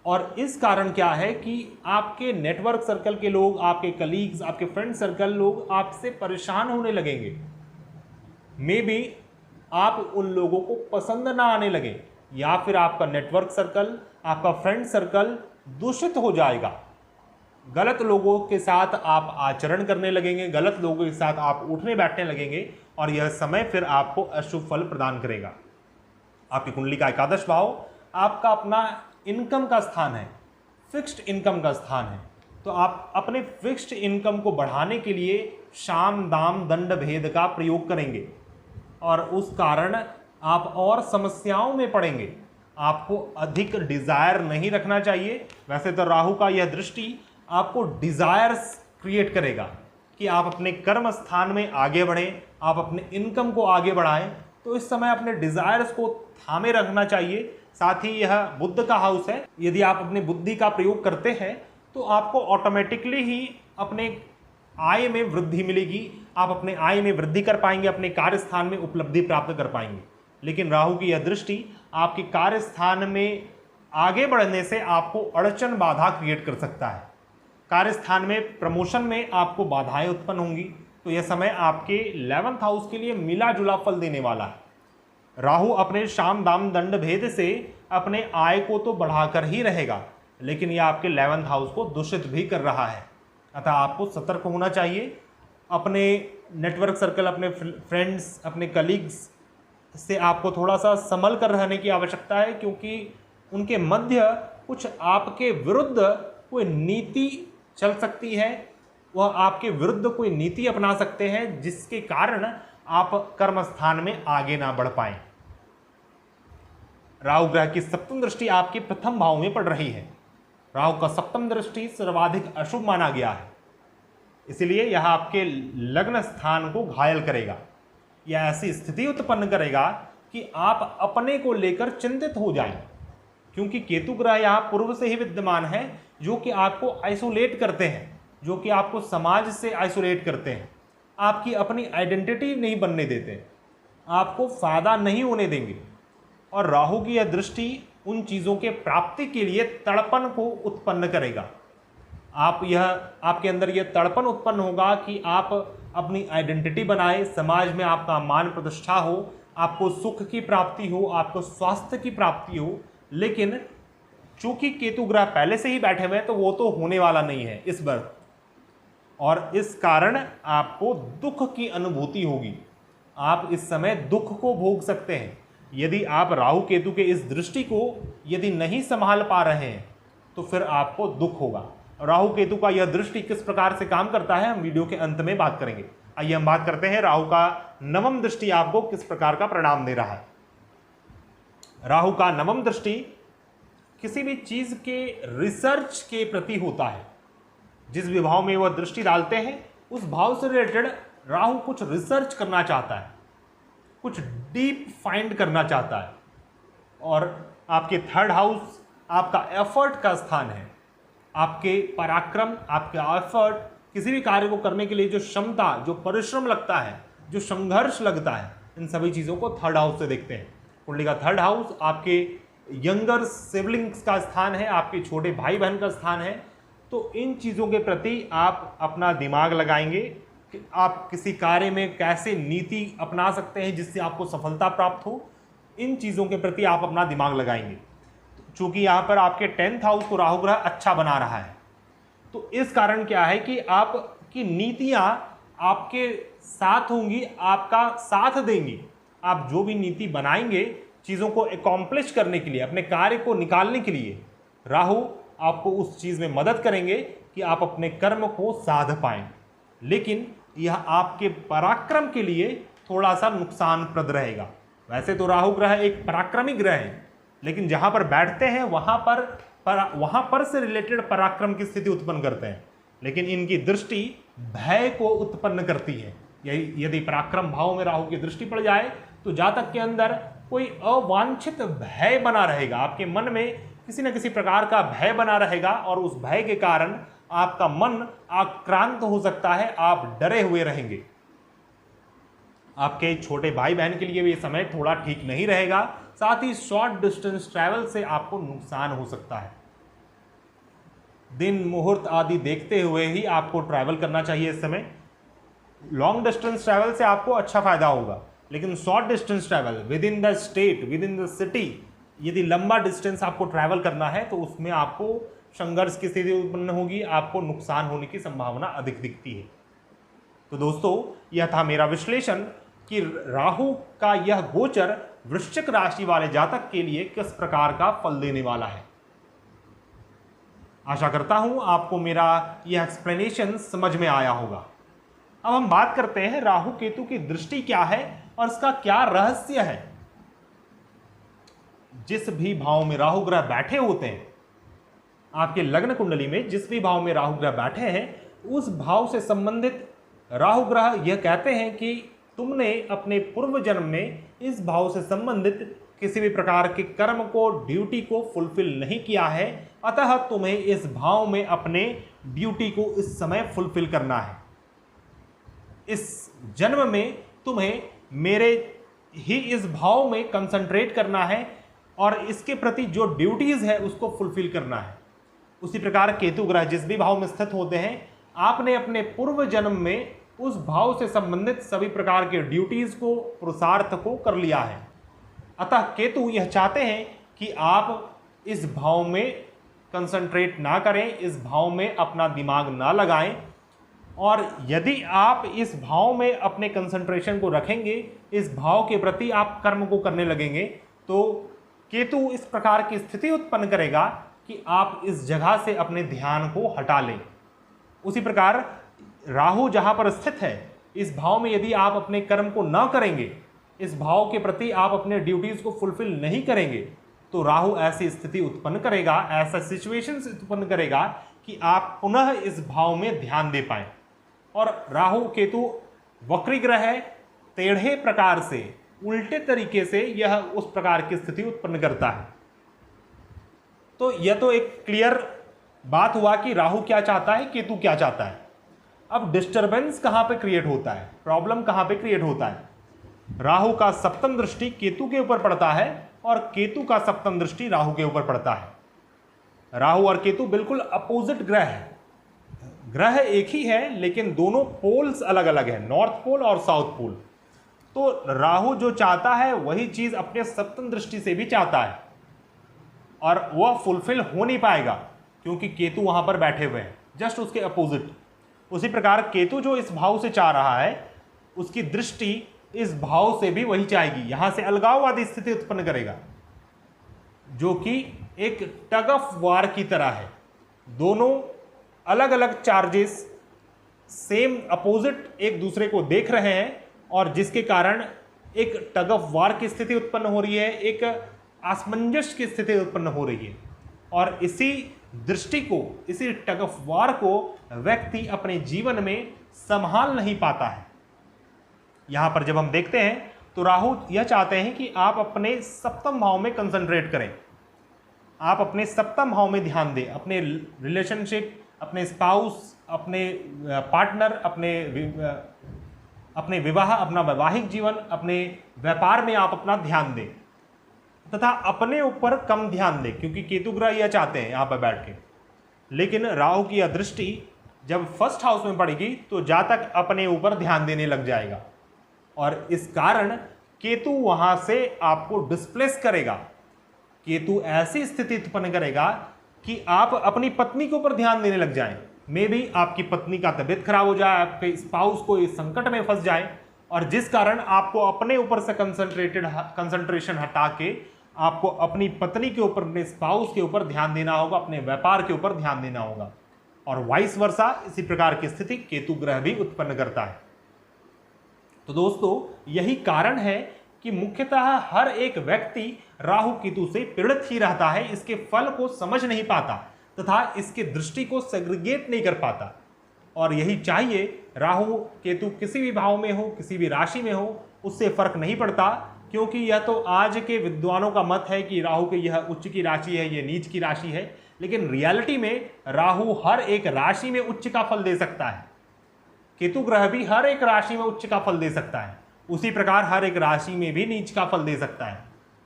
और इस कारण क्या है कि आपके नेटवर्क सर्कल के लोग, आपके कलीग्स, आपके फ्रेंड सर्कल लोग आपसे परेशान होने लगेंगे। मे बी आप उन लोगों को पसंद ना आने लगे, या फिर आपका नेटवर्क सर्कल, आपका फ्रेंड सर्कल दूषित हो जाएगा। गलत लोगों के साथ आप आचरण करने लगेंगे, गलत लोगों के साथ आप उठने बैठने लगेंगे, और यह समय फिर आपको अशुभ फल प्रदान करेगा। आपकी कुंडली का एकादश भाव आपका अपना इनकम का स्थान है, फिक्स्ड इनकम का स्थान है। तो आप अपने फिक्स्ड इनकम को बढ़ाने के लिए साम दाम दंड भेद का प्रयोग करेंगे, और उस कारण आप और समस्याओं में पड़ेंगे। आपको अधिक डिजायर नहीं रखना चाहिए। वैसे तो राहु का यह दृष्टि आपको डिजायर्स क्रिएट करेगा कि आप अपने कर्म स्थान में आगे बढ़ें, आप अपने इनकम को आगे बढ़ाएं। तो इस समय अपने डिजायर्स को थामे रखना चाहिए। साथ ही यह बुध का हाउस है। यदि आप अपनी बुद्धि का प्रयोग करते हैं तो आपको ऑटोमेटिकली ही अपने आय में वृद्धि मिलेगी। आप अपने आय में वृद्धि कर पाएंगे, अपने कार्य स्थान में उपलब्धि प्राप्त कर पाएंगे। लेकिन राहु की यह दृष्टि आपके कार्य स्थान में आगे बढ़ने से आपको अड़चन बाधा क्रिएट कर सकता है। कार्य स्थान में प्रमोशन में आपको बाधाएं उत्पन्न होंगी। तो यह समय आपके 11th हाउस के लिए मिला जुला फल देने वाला है। राहु अपने शाम दाम दंड भेद से अपने आय को तो बढ़ाकर ही रहेगा, लेकिन यह आपके 11th हाउस को दूषित भी कर रहा है। अतः आपको सतर्क होना चाहिए। अपने नेटवर्क सर्कल, अपने फ्रेंड्स, अपने कलीग्स से आपको थोड़ा सा संभल कर रहने की आवश्यकता है, क्योंकि उनके मध्य कुछ आपके विरुद्ध कोई नीति चल सकती है। वह आपके विरुद्ध कोई नीति अपना सकते हैं, जिसके कारण आप कर्म स्थान में आगे ना बढ़ पाएं। राहु ग्रह की सप्तम दृष्टि आपके प्रथम भाव में पड़ रही है। राहु का सप्तम दृष्टि सर्वाधिक अशुभ माना गया है, इसलिए यह आपके लग्न स्थान को घायल करेगा। यह ऐसी स्थिति उत्पन्न करेगा कि आप अपने को लेकर चिंतित हो जाएं, क्योंकि केतु ग्रह यहाँ पूर्व से ही विद्यमान है, जो कि आपको आइसोलेट करते हैं, जो कि आपको समाज से आइसोलेट करते हैं, आपकी अपनी आइडेंटिटी नहीं बनने देते, आपको फायदा नहीं होने देंगे। और राहु की यह दृष्टि उन चीज़ों के प्राप्ति के लिए तड़पन को उत्पन्न करेगा। आपके अंदर यह तड़पन उत्पन्न होगा कि आप अपनी आइडेंटिटी बनाए, समाज में आपका मान प्रतिष्ठा हो, आपको सुख की प्राप्ति हो, आपको स्वास्थ्य की प्राप्ति हो। लेकिन चूंकि केतु ग्रह पहले से ही बैठे हुए हैं, तो वो तो होने वाला नहीं है इस बार, और इस कारण आपको दुख की अनुभूति होगी। आप इस समय दुख को भोग सकते हैं। यदि आप राहु केतु के इस दृष्टि को यदि नहीं संभाल पा रहे हैं तो फिर आपको दुख होगा। राहु केतु का यह दृष्टि किस प्रकार से काम करता है, हम वीडियो के अंत में बात करेंगे। आइए हम बात करते हैं राहु का नवम दृष्टि आपको किस प्रकार का परिणाम दे रहा है। राहु का नवम दृष्टि किसी भी चीज के रिसर्च के प्रति होता है। जिस भी भाव में वह दृष्टि डालते हैं, उस भाव से रिलेटेड राहु कुछ रिसर्च करना चाहता है, कुछ डीप फाइंड करना चाहता है। और आपके थर्ड हाउस आपका एफर्ट का स्थान है। आपके पराक्रम, आपके एफर्ट, किसी भी कार्य को करने के लिए जो क्षमता, जो परिश्रम लगता है, जो संघर्ष लगता है, इन सभी चीज़ों को थर्ड हाउस से देखते हैं। कुंडली का थर्ड हाउस आपके यंगर सिबलिंग्स का स्थान है, आपके छोटे भाई बहन का स्थान है। तो इन चीज़ों के प्रति आप अपना दिमाग लगाएंगे कि आप किसी कार्य में कैसे नीति अपना सकते हैं जिससे आपको सफलता प्राप्त हो। इन चीज़ों के प्रति आप अपना दिमाग लगाएंगे। चूँकि यहाँ पर आपके 10th हाउस को राहु ग्रह अच्छा बना रहा है, तो इस कारण क्या है कि आपकी नीतियां आपके साथ होंगी, आपका साथ देंगी। आप जो भी नीति बनाएंगे चीज़ों को एकॉम्प्लिश करने के लिए, अपने कार्य को निकालने के लिए, राहु आपको उस चीज़ में मदद करेंगे कि आप अपने कर्म को साध पाएं। लेकिन यह आपके पराक्रम के लिए थोड़ा सा नुकसानप्रद रहेगा। वैसे तो राहु ग्रह एक पराक्रमी ग्रह है, लेकिन जहां पर बैठते हैं वहां पर से रिलेटेड पराक्रम की स्थिति उत्पन्न करते हैं, लेकिन इनकी दृष्टि भय को उत्पन्न करती है। यदि पराक्रम भाव में राहु की दृष्टि पड़ जाए तो जातक के अंदर कोई अवांछित भय बना रहेगा, आपके मन में किसी न किसी प्रकार का भय बना रहेगा, और उस भय के कारण आपका मन आक्रांत हो सकता है, आप डरे हुए रहेंगे। आपके छोटे भाई बहन के लिए भी ये समय थोड़ा ठीक नहीं रहेगा, साथ ही शॉर्ट डिस्टेंस ट्रैवल से आपको नुकसान हो सकता है। दिन मुहूर्त आदि देखते हुए ही आपको ट्रैवल करना चाहिए इस समय। लॉन्ग डिस्टेंस ट्रैवल से आपको अच्छा फायदा होगा, लेकिन short distance travel with in the state, with in the city, यदि लंबा डिस्टेंस आपको ट्रैवल करना है तो उसमें आपको संघर्ष की स्थिति उत्पन्न होगी, आपको नुकसान होने की संभावना अधिक दिखती है। तो दोस्तों, यह था मेरा विश्लेषण कि राहु का यह गोचर वृश्चिक राशि वाले जातक के लिए किस प्रकार का फल देने वाला है। आशा करता हूं आपको मेरा यह एक्सप्लेनेशन समझ में आया होगा। अब हम बात करते हैं राहु केतु की दृष्टि क्या है और इसका क्या रहस्य है। जिस भी भाव में राहु ग्रह बैठे होते हैं, आपके लग्न कुंडली में जिस भी भाव में राहु ग्रह बैठे हैं, उस भाव से संबंधित राहु ग्रह यह कहते हैं कि तुमने अपने पूर्व जन्म में इस भाव से संबंधित किसी भी प्रकार के कर्म को, ड्यूटी को फुलफिल नहीं किया है, अतः तुम्हें इस भाव में अपने ड्यूटी को इस समय फुलफिल करना है। इस जन्म में तुम्हें मेरे ही इस भाव में कंसंट्रेट करना है और इसके प्रति जो ड्यूटीज है उसको फुलफिल करना है। उसी प्रकार केतु ग्रह जिस भी भाव में स्थित होते हैं, आपने अपने पूर्व जन्म में उस भाव से संबंधित सभी प्रकार के ड्यूटीज को, पुरुषार्थ को कर लिया है। अतः केतु यह चाहते हैं कि आप इस भाव में कंसंट्रेट ना करें, इस भाव में अपना दिमाग ना लगाएं, और यदि आप इस भाव में अपने कंसंट्रेशन को रखेंगे, इस भाव के प्रति आप कर्म को करने लगेंगे, तो केतु इस प्रकार की स्थिति उत्पन्न करेगा कि आप इस जगह से अपने ध्यान को हटा लें। उसी प्रकार राहु जहां पर स्थित है, इस भाव में यदि आप अपने कर्म को न करेंगे, इस भाव के प्रति आप अपने ड्यूटीज को फुलफिल नहीं करेंगे, तो राहु ऐसी स्थिति उत्पन्न करेगा, ऐसा सिचुएशन उत्पन्न करेगा कि आप पुनः इस भाव में ध्यान दे पाएं। और राहु केतु वक्री ग्रह है, टेढ़े प्रकार से, उल्टे तरीके से यह उस प्रकार की स्थिति उत्पन्न करता है। तो यह तो एक क्लियर बात हुआ कि राहु क्या चाहता है, केतु क्या चाहता है। अब डिस्टरबेंस कहां पे क्रिएट होता है, प्रॉब्लम कहां पे क्रिएट होता है। राहु का सप्तम दृष्टि केतु के ऊपर पड़ता है और केतु का सप्तम दृष्टि राहु के ऊपर पड़ता है। राहु और केतु बिल्कुल अपोजिट ग्रह है, ग्रह एक ही है लेकिन दोनों पोल्स अलग अलग है, नॉर्थ पोल और साउथ पोल। तो राहु जो चाहता है वही चीज अपने सप्तम दृष्टि से भी चाहता है, और वह फुलफिल हो नहीं पाएगा क्योंकि केतु वहां पर बैठे हुए हैं, जस्ट उसके अपोजिट। उसी प्रकार केतु जो इस भाव से चाह रहा है, उसकी दृष्टि इस भाव से भी वही चाहेगी, यहां से अलगाववादी स्थिति उत्पन्न करेगा, जो कि एक टग ऑफ वार की तरह है। दोनों अलग अलग चार्जेस सेम अपोजिट एक दूसरे को देख रहे हैं, और जिसके कारण एक टग ऑफ वार की स्थिति उत्पन्न हो रही है, एक असमंजस की स्थिति उत्पन्न हो रही है। और इसी दृष्टि को, इसी टग ऑफ वार को व्यक्ति अपने जीवन में संभाल नहीं पाता है। यहां पर जब हम देखते हैं तो राहु यह चाहते हैं कि आप अपने सप्तम भाव में कंसंट्रेट करें, आप अपने सप्तम भाव में ध्यान दें, अपने रिलेशनशिप, अपने स्पाउस, अपने पार्टनर, अपने विवाह, अपना वैवाहिक जीवन, अपने व्यापार में आप अपना ध्यान दें, तथा अपने ऊपर कम ध्यान दें, क्योंकि केतु ग्रह यह चाहते हैं यहां पर बैठ के। लेकिन राहु की यह दृष्टि जब फर्स्ट हाउस में पड़ेगी तो जातक अपने ऊपर ध्यान देने लग जाएगा, और इस कारण केतु वहां से आपको डिस्प्लेस करेगा। केतु ऐसी स्थिति उत्पन्न करेगा कि आप अपनी पत्नी के ऊपर ध्यान देने लग जाएं, मे भी आपकी पत्नी का तबीयत खराब हो जाए, आपके स्पाउस को इस संकट में फंस जाए, और जिस कारण आपको अपने ऊपर से कंसंट्रेशन हटा के आपको अपनी पत्नी के ऊपर, अपने स्पाउस के ऊपर ध्यान देना होगा, अपने व्यापार के ऊपर ध्यान देना होगा। और वाइस वर्सा इसी प्रकार की स्थिति केतु ग्रह भी उत्पन्न करता है। तो दोस्तों यही कारण है कि मुख्यतः हर एक व्यक्ति राहु केतु से पीड़ित ही रहता है, इसके फल को समझ नहीं पाता तथा इसके दृष्टि को सेग्रीगेट नहीं कर पाता। और यही चाहिए, राहु केतु किसी भी भाव में हो, किसी भी राशि में हो, उससे फर्क नहीं पड़ता, क्योंकि यह तो आज के विद्वानों का मत है कि राहु के यह उच्च की राशि है, यह नीच की राशि है, लेकिन रियलिटी में राहु हर एक राशि में उच्च का फल दे सकता है। केतु ग्रह भी हर एक राशि में उच्च का फल दे सकता है, उसी प्रकार हर एक राशि में भी नीच का फल दे सकता है,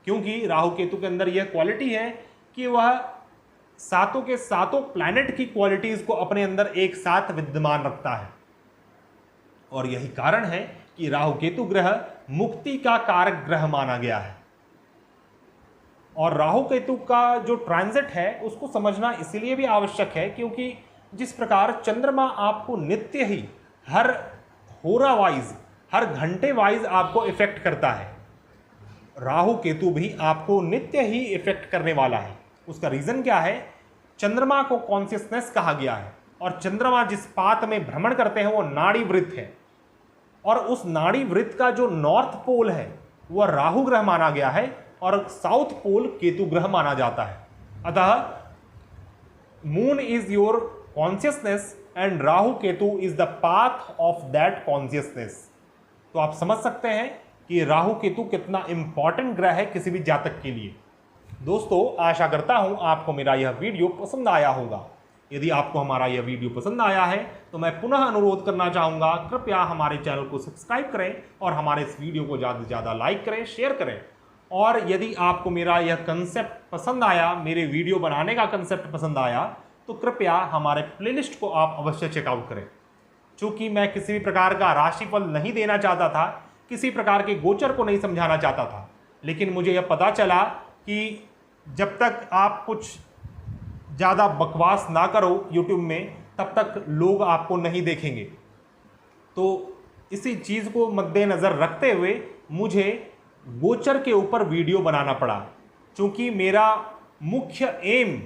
क्योंकि राहु केतु के अंदर यह क्वालिटी है कि वह सातों के सातों प्लैनेट की क्वालिटीज को अपने अंदर एक साथ विद्यमान रखता है। और यही कारण है कि राहु केतु ग्रह मुक्ति का कारक ग्रह माना गया है। और राहु केतु का जो ट्रांजिट है उसको समझना इसलिए भी आवश्यक है क्योंकि जिस प्रकार चंद्रमा आपको नित्य ही हर होरा वाइज, हर घंटे वाइज आपको इफेक्ट करता है, राहु केतु भी आपको नित्य ही इफेक्ट करने वाला है। उसका रीजन क्या है? चंद्रमा को कॉन्शियसनेस कहा गया है, और चंद्रमा जिस पाथ में भ्रमण करते हैं वो नाड़ी वृत्त है, और उस नाड़ी वृत्त का जो नॉर्थ पोल है वह राहु ग्रह माना गया है और साउथ पोल केतु ग्रह माना जाता है। अतः moon is your consciousness and Rahu Ketu is the path of that consciousness. तो आप समझ सकते हैं कि राहु केतु कितना इंपॉर्टेंट ग्रह है किसी भी जातक के लिए। दोस्तों आशा करता हूं आपको मेरा यह वीडियो पसंद आया होगा। यदि आपको हमारा यह वीडियो पसंद आया है तो मैं पुनः अनुरोध करना चाहूँगा, कृपया हमारे चैनल को सब्सक्राइब करें और हमारे इस वीडियो को ज़्यादा से ज़्यादा लाइक करें, शेयर करें। और यदि आपको मेरा यह कंसेप्ट पसंद आया, मेरे वीडियो बनाने का कंसेप्ट पसंद आया, तो कृपया हमारे प्लेलिस्ट को आप अवश्य चेकआउट करें। चूँकि मैं किसी भी प्रकार का राशिफल नहीं देना चाहता था, किसी प्रकार के गोचर को नहीं समझाना चाहता था, लेकिन मुझे यह पता चला कि जब तक आप कुछ ज़्यादा बकवास ना करो YouTube में, तब तक लोग आपको नहीं देखेंगे। तो इसी चीज़ को मद्देनज़र रखते हुए मुझे गोचर के ऊपर वीडियो बनाना पड़ा, क्योंकि मेरा मुख्य एम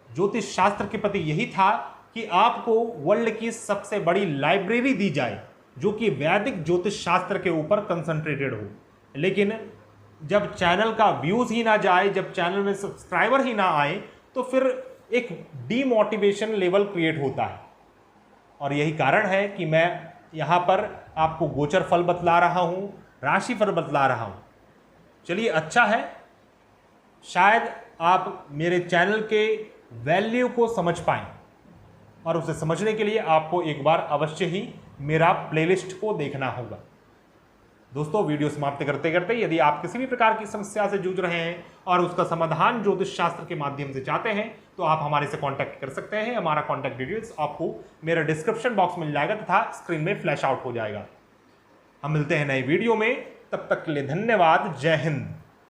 ज्योतिष शास्त्र के प्रति यही था कि आपको वर्ल्ड की सबसे बड़ी लाइब्रेरी दी जाए जो कि वैदिक ज्योतिष शास्त्र के ऊपर कंसंट्रेटेड हो। लेकिन जब चैनल का व्यूज़ ही ना जाए, जब चैनल में सब्सक्राइबर ही ना आए, तो फिर एक डीमोटिवेशन लेवल क्रिएट होता है। और यही कारण है कि मैं यहाँ पर आपको गोचर फल बतला रहा हूँ, राशि फल बतला रहा हूँ। चलिए अच्छा है, शायद आप मेरे चैनल के वैल्यू को समझ पाएँ, और उसे समझने के लिए आपको एक बार अवश्य ही मेरा प्लेलिस्ट को देखना होगा। दोस्तों वीडियो समाप्त करते करते यदि आप किसी भी प्रकार की समस्या से जूझ रहे हैं और उसका समाधान ज्योतिष शास्त्र के माध्यम से चाहते हैं तो आप हमारे से कांटेक्ट कर सकते हैं। हमारा कांटेक्ट डिटेल्स आपको मेरा डिस्क्रिप्शन बॉक्स मिल जाएगा तथा स्क्रीन में फ्लैश आउट हो जाएगा। हम मिलते हैं नए वीडियो में, तब तक के लिए धन्यवाद। जय हिंद।